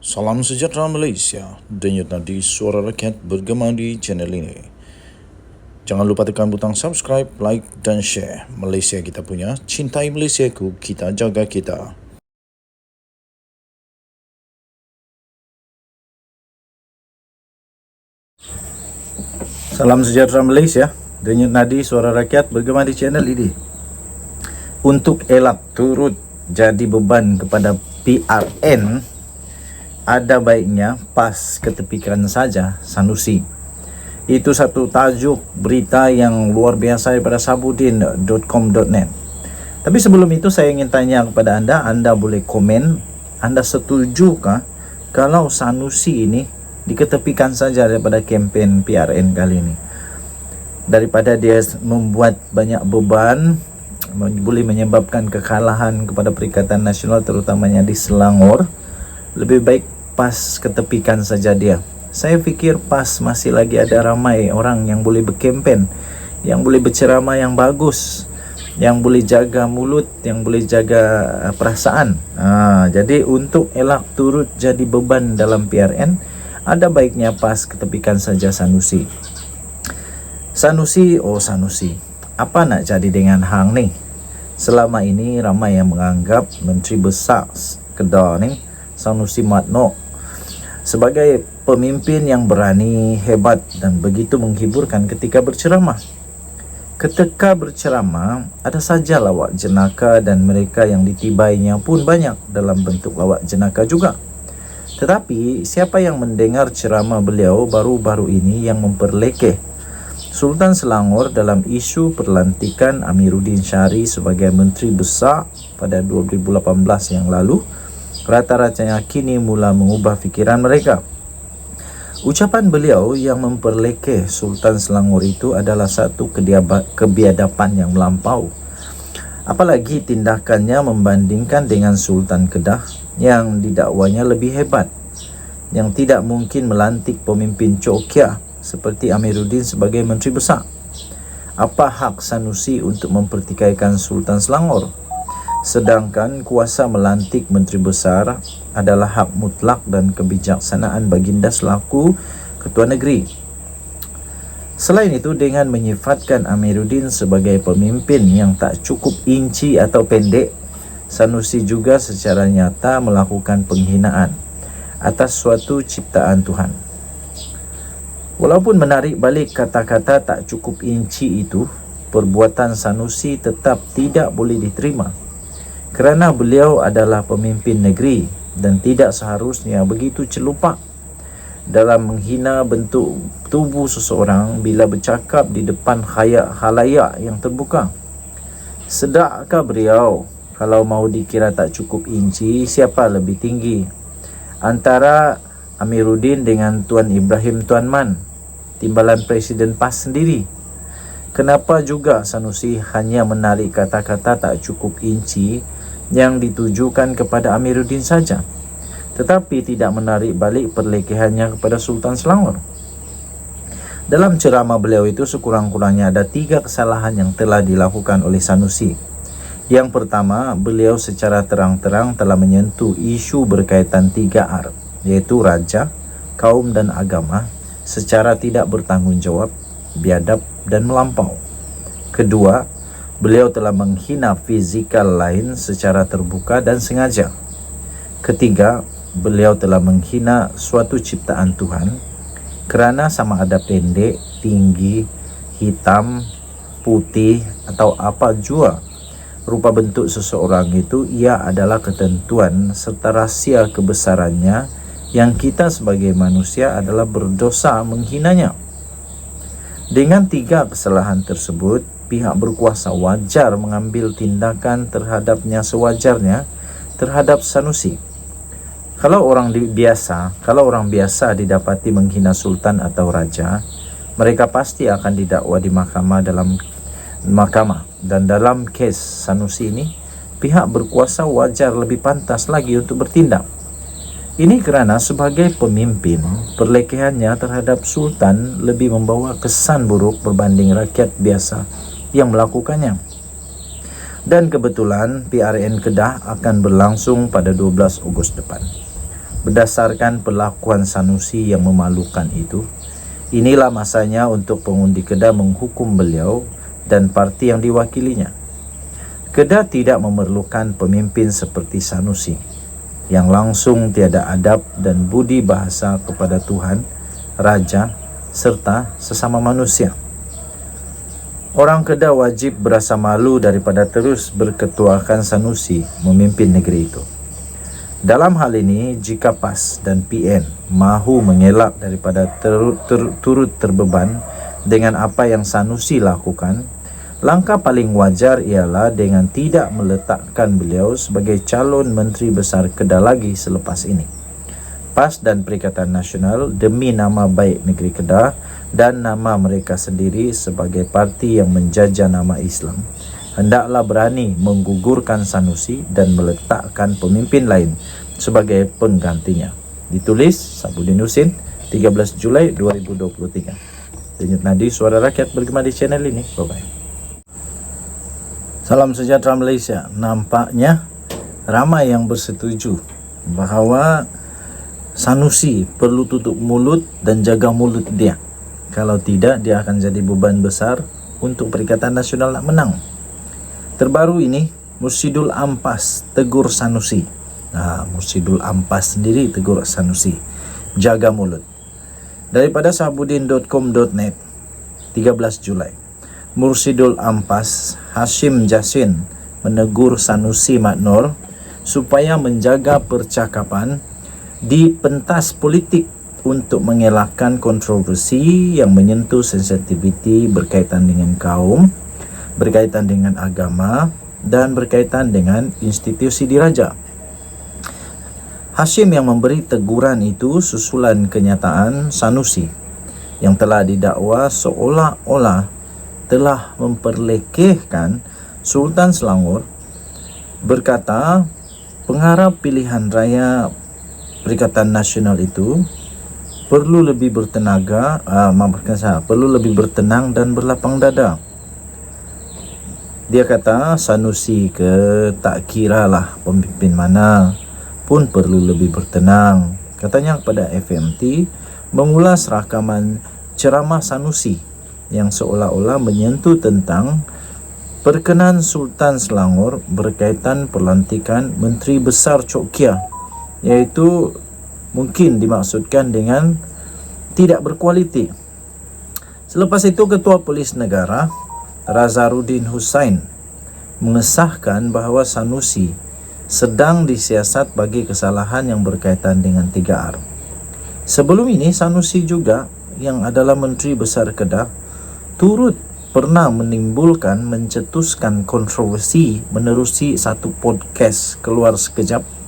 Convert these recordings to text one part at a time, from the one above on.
Salam sejahtera Malaysia, denyut nadi suara rakyat bergema di channel ini. Jangan lupa tekan butang subscribe, like dan share. Malaysia kita punya, cintai Malaysiaku, kita jaga kita. Salam sejahtera Malaysia, denyut nadi suara rakyat bergema di channel ini. Untuk elak turut jadi beban kepada PRN, ada baiknya PAS ketepikan saja Sanusi. Itu satu tajuk berita yang luar biasa daripada sabudin.com.net. Tapi sebelum itu saya ingin tanya kepada anda boleh komen, anda setujukah kalau Sanusi ini diketepikan saja daripada kempen PRN kali ini? Daripada dia membuat banyak beban, boleh menyebabkan kekalahan kepada Perikatan Nasional terutamanya di Selangor, lebih baik PAS ketepikan saja dia. Saya fikir PAS masih lagi ada ramai orang yang boleh berkempen, yang boleh berceramah yang bagus, yang boleh jaga mulut, yang boleh jaga perasaan. Jadi untuk elak turut jadi beban dalam PRN, ada baiknya PAS ketepikan saja Sanusi. Sanusi, apa nak jadi dengan hang ni? Selama ini ramai yang menganggap Menteri Besar Kedah ni, Sanusi Mat Nok, sebagai pemimpin yang berani, hebat dan begitu menghiburkan ketika berceramah. Ketika berceramah, ada saja lawak jenaka dan mereka yang ditibainya pun banyak dalam bentuk lawak jenaka juga. Tetapi siapa yang mendengar ceramah beliau baru-baru ini yang memperlekeh Sultan Selangor dalam isu perlantikan Amiruddin Syari sebagai Menteri Besar pada 2018 yang lalu, rata-ratanya kini mula mengubah fikiran mereka. Ucapan beliau yang memperlekeh Sultan Selangor itu adalah satu kebiadaban yang melampau. Apalagi tindakannya membandingkan dengan Sultan Kedah yang didakwanya lebih hebat, yang tidak mungkin melantik pemimpin cokia seperti Amiruddin sebagai Menteri Besar. Apa hak Sanusi untuk mempertikaikan Sultan Selangor? Sedangkan kuasa melantik Menteri Besar adalah hak mutlak dan kebijaksanaan baginda selaku Ketua Negeri. Selain itu, dengan menyifatkan Amiruddin sebagai pemimpin yang tak cukup inci atau pendek, Sanusi juga secara nyata melakukan penghinaan atas suatu ciptaan Tuhan. Walaupun menarik balik kata-kata tak cukup inci itu, perbuatan Sanusi tetap tidak boleh diterima, kerana beliau adalah pemimpin negeri dan tidak seharusnya begitu celupak dalam menghina bentuk tubuh seseorang bila bercakap di depan khalayak yang terbuka. Sedakkah beliau? Kalau mau dikira tak cukup inci, siapa lebih tinggi antara Amiruddin dengan Tuan Ibrahim Tuan Man, timbalan Presiden PAS sendiri? Kenapa juga Sanusi hanya menarik kata-kata tak cukup inci yang ditujukan kepada Amiruddin saja, tetapi tidak menarik balik perlekehannya kepada Sultan Selangor? Dalam ceramah beliau itu sekurang-kurangnya ada 3 kesalahan yang telah dilakukan oleh Sanusi. Yang pertama, beliau secara terang-terang telah menyentuh isu berkaitan 3R, yaitu raja, kaum dan agama, secara tidak bertanggungjawab, biadab dan melampau. Kedua, beliau telah menghina fizikal lain secara terbuka dan sengaja. Ketiga, beliau telah menghina suatu ciptaan Tuhan kerana sama ada pendek, tinggi, hitam, putih atau apa jua rupa bentuk seseorang itu, ia adalah ketentuan serta rahsia kebesarannya yang kita sebagai manusia adalah berdosa menghinanya. Dengan 3 kesalahan tersebut, pihak berkuasa wajar mengambil tindakan terhadapnya sewajarnya terhadap Sanusi. Kalau orang biasa didapati menghina sultan atau raja, mereka pasti akan didakwa di mahkamah dan dalam kes Sanusi ini, pihak berkuasa wajar lebih pantas lagi untuk bertindak. Ini kerana sebagai pemimpin, perlekehannya terhadap sultan lebih membawa kesan buruk berbanding rakyat biasa yang melakukannya. Dan kebetulan PRN Kedah akan berlangsung pada 12 Ogos depan. Berdasarkan perlakuan Sanusi yang memalukan itu, inilah masanya untuk pengundi Kedah menghukum beliau dan parti yang diwakilinya. Kedah tidak memerlukan pemimpin seperti Sanusi yang langsung tiada adab dan budi bahasa kepada Tuhan, Raja, serta sesama manusia. Orang Kedah wajib berasa malu daripada terus berketuakan Sanusi memimpin negeri itu. Dalam hal ini, jika PAS dan PN mahu mengelak daripada turut terbeban dengan apa yang Sanusi lakukan, langkah paling wajar ialah dengan tidak meletakkan beliau sebagai calon Menteri Besar Kedah lagi selepas ini. PAS dan Perikatan Nasional demi nama baik negeri Kedah dan nama mereka sendiri sebagai parti yang menjajah nama Islam, hendaklah berani menggugurkan Sanusi dan meletakkan pemimpin lain sebagai penggantinya. Ditulis Sabudin Husin, 13 Julai 2023. Denyut nadi suara rakyat bergema di channel ini. Bye-bye. Salam sejahtera Malaysia. Nampaknya ramai yang bersetuju bahawa Sanusi perlu tutup mulut dan jaga mulut dia. Kalau tidak, dia akan jadi beban besar untuk Perikatan Nasional nak menang. Terbaru ini, Mursyidul Ampas tegur Sanusi. Mursyidul Ampas sendiri tegur Sanusi. Jaga mulut. Daripada sabudin.com.net, 13 Julai. Mursyidul Ampas, Hashim Jasin menegur Sanusi Maknor supaya menjaga percakapan di pentas politik untuk mengelakkan kontroversi yang menyentuh sensitiviti berkaitan dengan kaum, berkaitan dengan agama, dan berkaitan dengan institusi diraja. Hashim yang memberi teguran itu susulan kenyataan Sanusi yang telah didakwa seolah-olah telah memperlekehkan Sultan Selangor, berkata pengarah pilihan raya Perikatan Nasional itu perlu lebih bertenaga, perlu lebih bertenang dan berlapang dada. Dia kata Sanusi tak kiralah pemimpin mana pun perlu lebih bertenang. Katanya kepada FMT mengulas rakaman ceramah Sanusi yang seolah-olah menyentuh tentang perkenan Sultan Selangor berkaitan pelantikan Menteri Besar Chokya, iaitu mungkin dimaksudkan dengan tidak berkualiti. Selepas itu, Ketua Polis Negara Razarudin Hussain mengesahkan bahawa Sanusi sedang disiasat bagi kesalahan yang berkaitan dengan 3R. Sebelum ini, Sanusi juga yang adalah Menteri Besar Kedah turut pernah mencetuskan kontroversi menerusi satu podcast Keluar Sekejap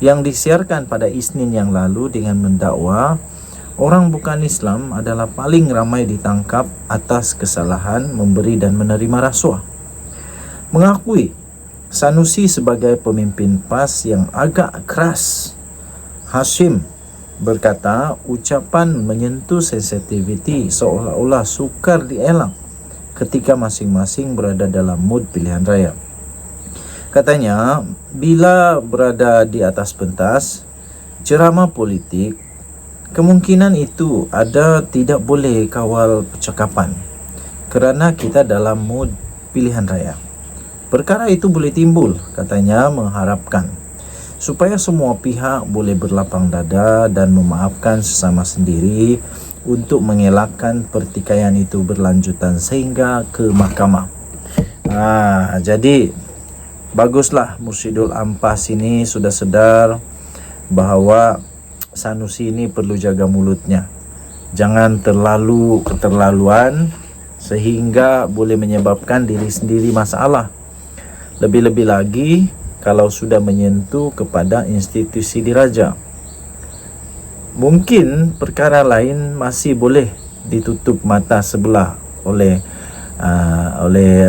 yang disiarkan pada Isnin yang lalu dengan mendakwa orang bukan Islam adalah paling ramai ditangkap atas kesalahan memberi dan menerima rasuah. Mengakui Sanusi sebagai pemimpin PAS yang agak keras, Hashim berkata ucapan menyentuh sensitiviti seolah-olah sukar dielak ketika masing-masing berada dalam mood pilihan raya. Katanya, bila berada di atas pentas ceramah politik, kemungkinan itu ada tidak boleh kawal percakapan kerana kita dalam mood pilihan raya. Perkara itu boleh timbul, katanya, mengharapkan supaya semua pihak boleh berlapang dada dan memaafkan sesama sendiri untuk mengelakkan pertikaian itu berlanjutan sehingga ke mahkamah. Jadi baguslah Mursyidul Ampas ini sudah sedar bahawa Sanusi ini perlu jaga mulutnya. Jangan terlalu keterlaluan sehingga boleh menyebabkan diri sendiri masalah. Lebih-lebih lagi kalau sudah menyentuh kepada institusi diraja. Mungkin perkara lain masih boleh ditutup mata sebelah oleh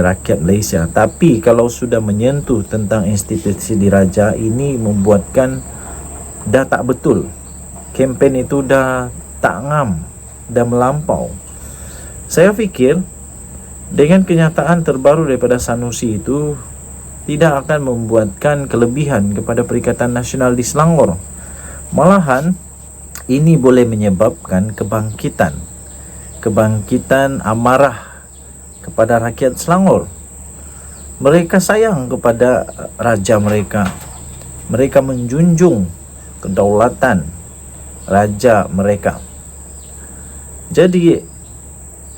rakyat Malaysia, tapi kalau sudah menyentuh tentang institusi diraja, ini membuatkan dah tak betul. Kempen itu dah tak ngam, dah melampau. Saya fikir dengan kenyataan terbaru daripada Sanusi itu tidak akan membuatkan kelebihan kepada Perikatan Nasional di Selangor. Malahan ini boleh menyebabkan kebangkitan amarah kepada rakyat Selangor. Mereka sayang kepada raja mereka. Mereka menjunjung kedaulatan raja mereka. Jadi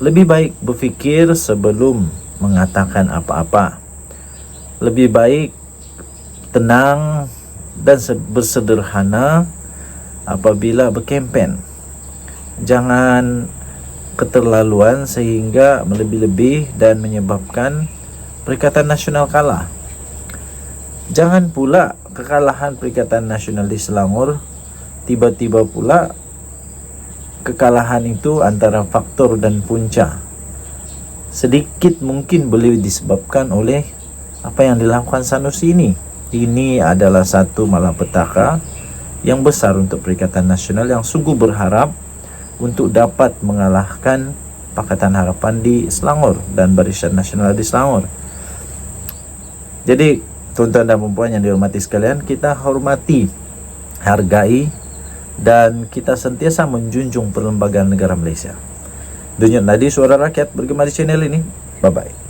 lebih baik berfikir sebelum mengatakan apa-apa. Lebih baik tenang dan bersederhana apabila berkempen. Jangan keterlaluan sehingga melebih-lebih dan menyebabkan Perikatan Nasional kalah. Jangan pula kekalahan Perikatan Nasional di Selangor tiba-tiba pula kekalahan itu antara faktor dan punca. Sedikit mungkin boleh disebabkan oleh apa yang dilakukan Sanusi ini. Ini adalah satu malapetaka yang besar untuk Perikatan Nasional yang sungguh berharap untuk dapat mengalahkan Pakatan Harapan di Selangor dan Barisan Nasional di Selangor. Jadi tuan-tuan dan puan yang dihormati sekalian, kita hormati, hargai, dan kita sentiasa menjunjung perlembagaan negara Malaysia. Denyut nadi suara rakyat bergema di channel ini. Bye-bye.